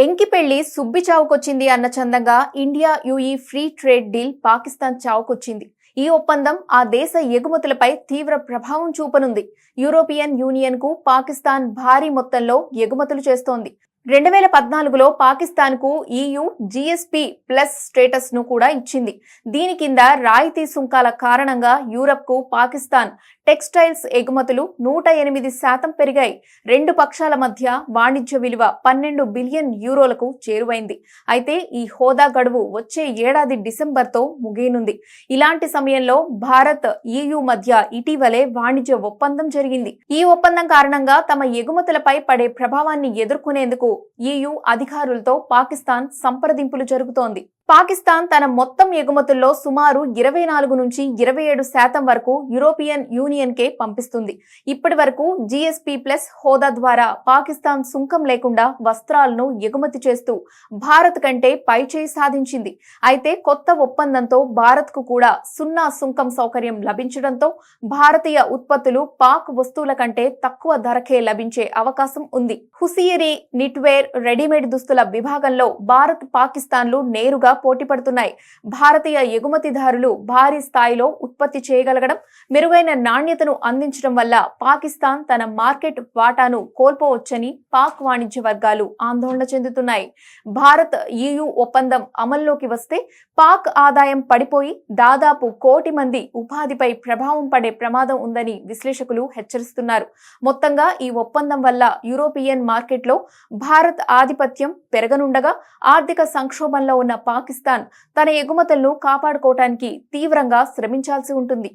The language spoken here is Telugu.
ఎంకి పెళ్లి సుబ్బి చావుకొచ్చింది అన్న చందంగా India UAE free trade deal Pakistan చావుకొచ్చింది. ఈ ఒప్పందం ఆ దేశ ఎగుమతులపై తీవ్ర ప్రభావం చూపనుంది. యూరోపియన్ యూనియన్ కు పాకిస్తాన్ భారీ మొత్తంలో ఎగుమతులు చేస్తోంది. 2014లో పాకిస్తాన్ కు EU GSP ప్లస్ స్టేటస్ ను కూడా ఇచ్చింది. దీని కింద రాయితీ సుంకాల కారణంగా యూరప్ కు పాకిస్తాన్ టెక్స్టైల్స్ ఎగుమతులు 108% పెరిగాయి. రెండు పక్షాల మధ్య వాణిజ్య విలువ 12 బిలియన్ యూరోలకు చేరువైంది. అయితే ఈ హోదా గడువు వచ్చే ఏడాది డిసెంబర్తో ముగియనుంది. ఇలాంటి సమయంలో భారత్ EU మధ్య ఇటీవలే వాణిజ్య ఒప్పందం జరిగింది. ఈ ఒప్పందం కారణంగా తమ ఎగుమతులపై పడే ప్రభావాన్ని ఎదుర్కొనేందుకు EU అధికారులతో పాకిస్తాన్ సంప్రదింపులు జరుగుతోంది. పాకిస్తాన్ తన మొత్తం ఎగుమతుల్లో సుమారు 24 నుంచి 27% వరకు యూరోపియన్ యూనియన్ కే పంపిస్తుంది. ఇప్పటి వరకు GSP ప్లస్ హోదా ద్వారా పాకిస్తాన్ సుంకం లేకుండా వస్త్రాలను ఎగుమతి చేస్తూ భారత్ కంటే పైచేయి సాధించింది. అయితే కొత్త ఒప్పందంతో భారత్ కు కూడా సున్నా సుంకం సౌకర్యం లభించడంతో భారతీయ ఉత్పత్తులు పాక్ వస్తువుల కంటే తక్కువ ధరకే లభించే అవకాశం ఉంది. హుసియరీ, నిట్వేర్, రెడీమేడ్ దుస్తుల విభాగంలో భారత్, పాకిస్తాన్లు నేరుగా పోటీ పడుతున్నాయి. భారతీయ ఎగుమతిదారులు భారీ స్థాయిలో ఉత్పత్తి చేయగలగడం, మెరుగైన నాణ్యతను అందించడం వల్ల పాకిస్తాన్ తన మార్కెట్ వాటాను కోల్పోవచ్చని పాక్ వాణిజ్య వర్గాలు ఆందోళన చెందుతున్నాయి. భారత్ EU ఒప్పందం అమల్లోకి వస్తే పాక్ ఆదాయం పడిపోయి దాదాపు 1 కోటి మంది ఉపాధిపై ప్రభావం పడే ప్రమాదం ఉందని విశ్లేషకులు హెచ్చరిస్తున్నారు. మొత్తంగా ఈ ఒప్పందం వల్ల యూరోపియన్ మార్కెట్లో భారత్ ఆధిపత్యం పెరగనుండగా ఆర్థిక సంక్షోభంలో ఉన్న పాకిస్తాన్ తన ఎగుమతులను కాపాడుకోవటానికి తీవ్రంగా శ్రమించాల్సి ఉంటుంది.